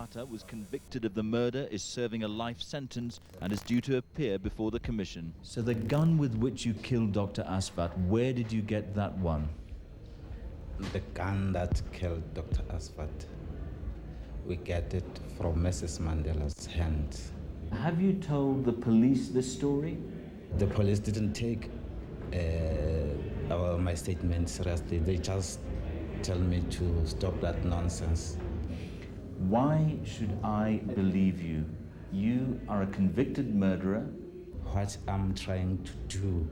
Mbata was convicted of the murder, is serving a life sentence and is due to appear before the commission. So the gun with which you killed Dr. Asvat, where did you get that one? The gun that killed Dr. Asvat, we get it from Mrs. Mandela's hands. Have you told the police this story? The police didn't take my statement seriously. They just tell me to stop that nonsense. Why should I believe you? You are a convicted murderer. What I'm trying to do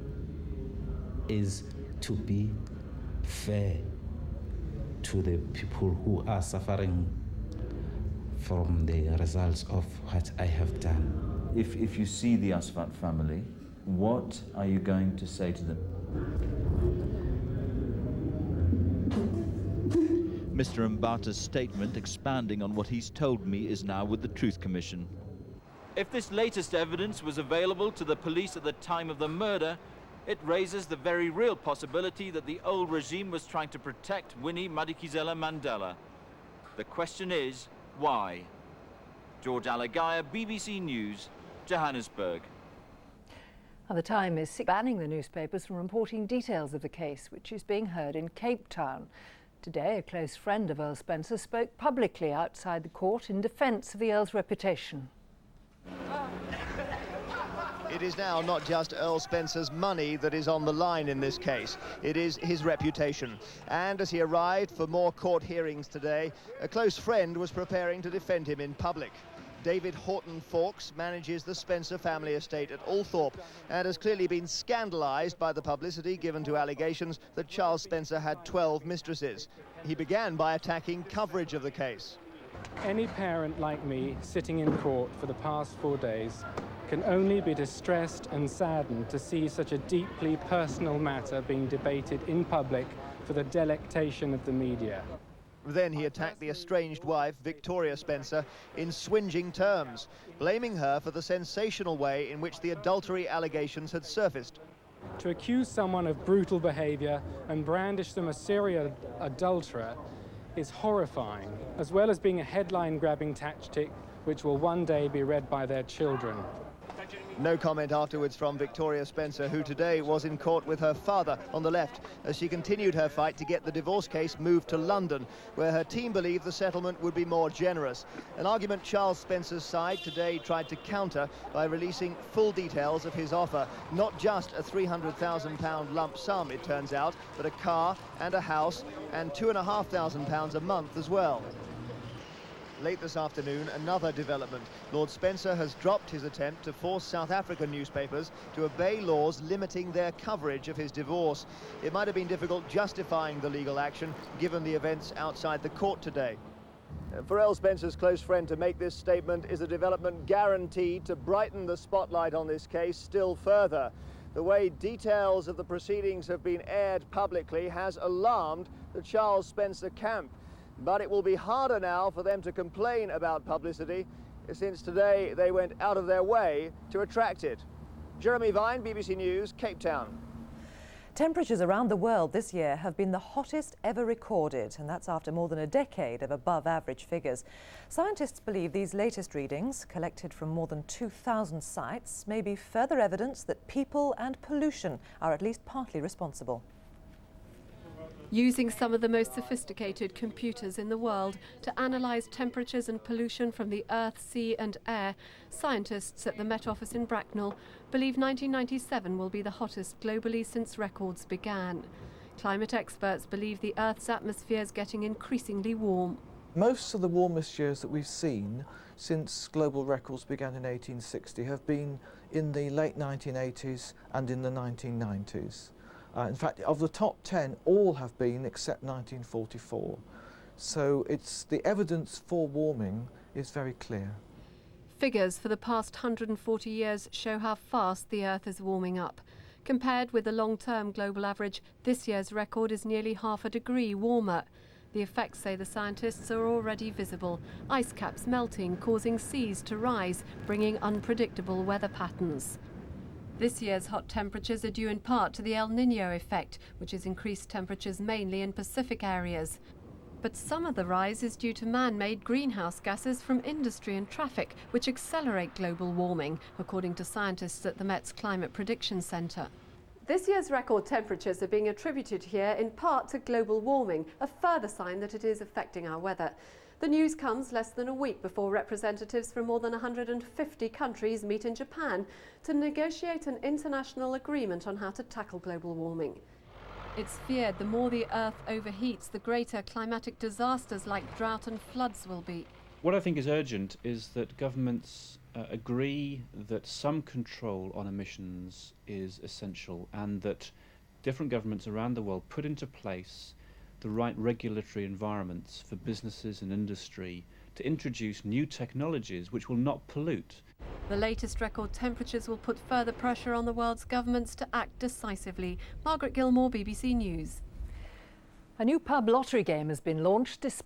is to be fair to the people who are suffering from the results of what I have done. If you see the Asvat family, what are you going to say to them? Mr. Mbata's statement, expanding on what he's told me, is now with the Truth Commission. If this latest evidence was available to the police at the time of the murder, it raises the very real possibility that the old regime was trying to protect Winnie Madikizela Mandela. The question is, why? George Alagaya, BBC News, Johannesburg. Now, the Time is banning the newspapers from reporting details of the case, which is being heard in Cape Town. Today, a close friend of Earl Spencer spoke publicly outside the court in defence of the Earl's reputation. It is now not just Earl Spencer's money that is on the line in this case. It is his reputation. And as he arrived for more court hearings today, a close friend was preparing to defend him in public. David Horton Fawkes manages the Spencer family estate at Althorpe and has clearly been scandalised by the publicity given to allegations that Charles Spencer had 12 mistresses. He began by attacking coverage of the case. Any parent like me sitting in court for the past 4 days can only be distressed and saddened to see such a deeply personal matter being debated in public for the delectation of the media. Then he attacked the estranged wife, Victoria Spencer, in swingeing terms, blaming her for the sensational way in which the adultery allegations had surfaced. To accuse someone of brutal behaviour and brandish them as a serial adulterer is horrifying, as well as being a headline-grabbing tactic which will one day be read by their children. No comment afterwards from Victoria Spencer, who today was in court with her father on the left as she continued her fight to get the divorce case moved to London, where her team believed the settlement would be more generous. An argument Charles Spencer's side today tried to counter by releasing full details of his offer. Not just a £300,000 lump sum, it turns out, but a car and a house and £2,500 a month as well. Late this afternoon, another development. Lord Spencer has dropped his attempt to force South African newspapers to obey laws limiting their coverage of his divorce. It might have been difficult justifying the legal action, given the events outside the court today. For Earl Spencer's close friend to make this statement is a development guaranteed to brighten the spotlight on this case still further. The way details of the proceedings have been aired publicly has alarmed the Charles Spencer camp. But it will be harder now for them to complain about publicity, since today they went out of their way to attract it. Jeremy Vine, BBC News, Cape Town. Temperatures around the world this year have been the hottest ever recorded, and that's after more than a decade of above-average figures. Scientists believe these latest readings, collected from more than 2,000 sites, may be further evidence that people and pollution are at least partly responsible. Using some of the most sophisticated computers in the world to analyse temperatures and pollution from the earth, sea and air, scientists at the Met Office in Bracknell believe 1997 will be the hottest globally since records began. Climate experts believe the Earth's atmosphere is getting increasingly warm. Most of the warmest years that we've seen since global records began in 1860 have been in the late 1980s and in the 1990s. In fact, of the top 10, all have been except 1944. So the evidence for warming is very clear. Figures for the past 140 years show how fast the Earth is warming up. Compared with the long-term global average, this year's record is nearly half a degree warmer. The effects, say the scientists, are already visible. Ice caps melting, causing seas to rise, bringing unpredictable weather patterns. This year's hot temperatures are due in part to the El Niño effect, which has increased temperatures mainly in Pacific areas. But some of the rise is due to man-made greenhouse gases from industry and traffic, which accelerate global warming, according to scientists at the Met's Climate Prediction Centre. This year's record temperatures are being attributed here in part to global warming, a further sign that it is affecting our weather. The news comes less than a week before representatives from more than 150 countries meet in Japan to negotiate an international agreement on how to tackle global warming. It's feared the more the Earth overheats, the greater climatic disasters like drought and floods will be. What I think is urgent is that governments agree that some control on emissions is essential, and that different governments around the world put into place the right regulatory environments for businesses and industry to introduce new technologies which will not pollute. The latest record temperatures will put further pressure on the world's governments to act decisively. Margaret Gilmore, BBC News. A new pub lottery game has been launched despite